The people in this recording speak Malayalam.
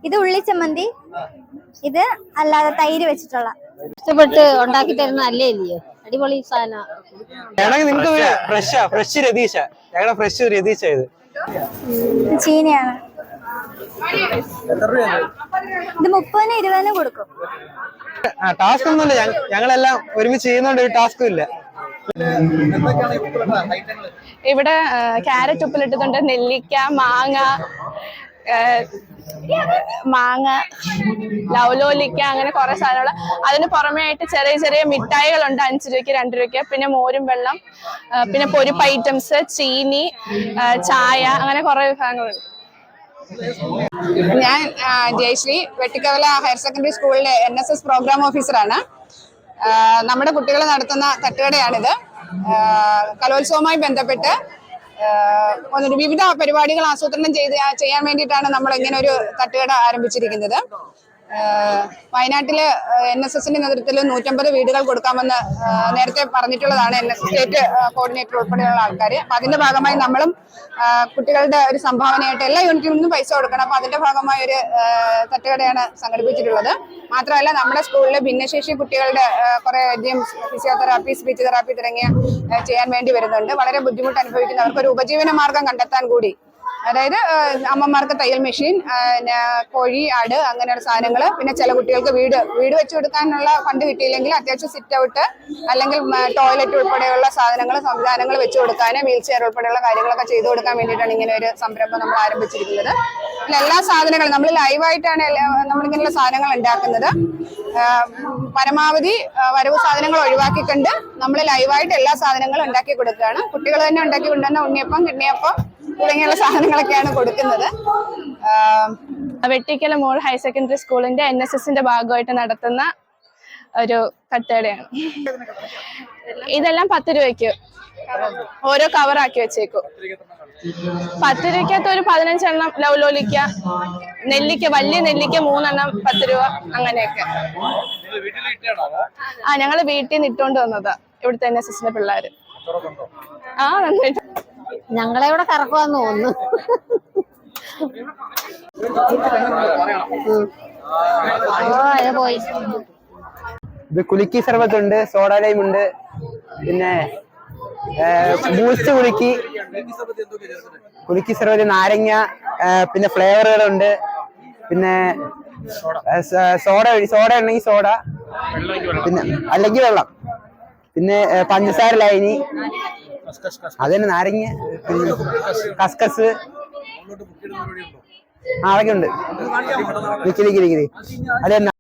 ഇത് ഉള്ളിച്ചമ്മന്തി, ഇത് അല്ലാതെ തൈര് വെച്ചിട്ടുള്ള. ഇഷ്ടപ്പെട്ട് ഉണ്ടാക്കി തരുന്ന അല്ലേ ഇല്ലയോ? അടിപൊളി സാധനം. നിങ്ങൾക്ക് ഫ്രഷ് രതീശ, ഞങ്ങളുടെ ഫ്രഷ് രതീശ. ഇത് ചീനിയാണ്. ഇത് 30-ന് 20-ന് കൊടുക്കും. ടാസ്ക് ഒന്നുമില്ല, ഞങ്ങളെല്ലാം ഒരുമിച്ച് ചെയ്യുന്നോണ്ട് ഒരു ടാസ്കും ഇല്ല. ഇവിടെ ക്യാരറ്റ് ഉപ്പിലിട്ടതുണ്ട്, നെല്ലിക്ക, മാങ്ങ, ലൗലോലിക്ക, അങ്ങനെ കുറെ സാധനങ്ങൾ. അതിന് പുറമെ ആയിട്ട് ചെറിയ ചെറിയ മിഠായികളുണ്ട്, 5 രൂപയ്ക്ക് 2 രൂപയ്ക്ക്. പിന്നെ മോരും വെള്ളം, പിന്നെ പൊരിപ്പ് ഐറ്റംസ്, ചീനി, ചായ, അങ്ങനെ കുറെ സാധനങ്ങളുണ്ട്. ഞാൻ ജയശ്രീ, വെട്ടിക്കവല ഹയർ സെക്കൻഡറി സ്കൂളിലെ NSS പ്രോഗ്രാം ഓഫീസറാണ്. നമ്മുടെ കുട്ടികൾ നടത്തുന്ന തട്ടുകടയാണിത്. കലോത്സവവുമായി ബന്ധപ്പെട്ട് വിവിധ പരിപാടികൾ ആസൂത്രണം ചെയ്യാൻ വേണ്ടിയിട്ടാണ് നമ്മൾ ഇങ്ങനെ ഒരു തട്ടുകട ആരംഭിച്ചിരിക്കുന്നത്. വയനാട്ടില് NSSന്റെ നേതൃത്വത്തിൽ 150 വീടുകൾ കൊടുക്കാമെന്ന് നേരത്തെ പറഞ്ഞിട്ടുള്ളതാണ് NSS സ്റ്റേറ്റ് കോർഡിനേറ്റർ ഉൾപ്പെടെയുള്ള ആൾക്കാർ. അപ്പൊ അതിന്റെ ഭാഗമായി നമ്മളും കുട്ടികളുടെ ഒരു സംഭാവനയായിട്ട് എല്ലാ യൂണിറ്റിൽ നിന്നും പൈസ കൊടുക്കണം. അപ്പൊ അതിന്റെ ഭാഗമായി ഒരു തട്ടുകടയാണ് സംഘടിപ്പിച്ചിട്ടുള്ളത്. മാത്രമല്ല, നമ്മുടെ സ്കൂളിലെ ഭിന്നശേഷി കുട്ടികളുടെ കുറെ ഫിസിയോതെറാപ്പി, സ്പീച്ച് തെറാപ്പി തുടങ്ങിയ ചെയ്യാൻ വേണ്ടി വരുന്നുണ്ട്. വളരെ ബുദ്ധിമുട്ട് അനുഭവിക്കുന്നവർക്ക് ഒരു ഉപജീവന മാർഗം കണ്ടെത്താൻ കൂടി, അതായത് അമ്മമാർക്ക് തയ്യൽ മെഷീൻ, കോഴി, ആട്, അങ്ങനെയുള്ള സാധനങ്ങൾ. പിന്നെ ചില കുട്ടികൾക്ക് വീട് വെച്ച് കൊടുക്കാനുള്ള ഫണ്ട് കിട്ടിയില്ലെങ്കിൽ അത്യാവശ്യം സിറ്റ് ഔട്ട് അല്ലെങ്കിൽ ടോയ്ലറ്റ് ഉൾപ്പെടെയുള്ള സംവിധാനങ്ങൾ വെച്ച് കൊടുക്കാൻ, വീൽ ചെയർ ഉൾപ്പെടെയുള്ള കാര്യങ്ങളൊക്കെ ചെയ്തു കൊടുക്കാൻ വേണ്ടിയിട്ടാണ് ഇങ്ങനെ ഒരു സംരംഭം നമ്മൾ ആരംഭിച്ചിരിക്കുന്നത്. പിന്നെ എല്ലാ സാധനങ്ങളും നമ്മൾ ലൈവായിട്ടാണ് നമ്മളിങ്ങനെയുള്ള സാധനങ്ങൾ ഉണ്ടാക്കുന്നത്. പരമാവധി വരവ് സാധനങ്ങൾ ഒഴിവാക്കിക്കൊണ്ട് നമ്മൾ ലൈവായിട്ട് എല്ലാ സാധനങ്ങളും ഉണ്ടാക്കി കൊടുക്കുകയാണ്. കുട്ടികൾ തന്നെ ഉണ്ടാക്കി കൊണ്ടുവന്ന ഉണ്ണിയപ്പം, കിണ്ണിയപ്പം തുടങ്ങിയുള്ള സാധനങ്ങളൊക്കെയാണ് കൊടുക്കുന്നത്. വെട്ടിക്കല മോൾ ഹയർ സെക്കൻഡറി സ്കൂളിന്റെ NSSന്റെ ഭാഗമായിട്ട് നടത്തുന്ന ഒരു തട്ടുകടയാണ്. ഇതെല്ലാം 10 രൂപയ്ക്ക് ഓരോ കവറാക്കി വെച്ചേക്കും. 10 രൂപയ്ക്കകത്ത് ഒരു 15 എണ്ണം ലൗലോലിക്ക, നെല്ലിക്ക, വലിയ നെല്ലിക്ക 3 എണ്ണം 10 രൂപ, അങ്ങനെയൊക്കെ. ഞങ്ങള് വീട്ടിൽ നിന്ന് ഇട്ടുകൊണ്ട് വന്നതാ, ഇവിടുത്തെ NSSന്റെ പിള്ളേര്. നന്നായിട്ട് ഞങ്ങളെ ഇവിടെ കറക്കുവാന്ന് തോന്നുന്നു. പോയി. ഇത് കുലുക്കി സർബത്തുണ്ട്, സോഡ ലൈം ഉണ്ട്, പിന്നെ ബൂസ്റ്റ് കുലുക്കി സർബത്ത്, നാരങ്ങ, പിന്നെ ഫ്ലേവറുകളുണ്ട്. പിന്നെ സോഡ ഉണ്ടെങ്കിൽ സോഡ, പിന്നെ അല്ലെങ്കിൽ വെള്ളം, പിന്നെ പഞ്ചസാര ലൈനി, അതന്നെ നാരങ്ങ, കസ്കസ്, അതൊക്കെ ഉണ്ട്. അതന്നെ.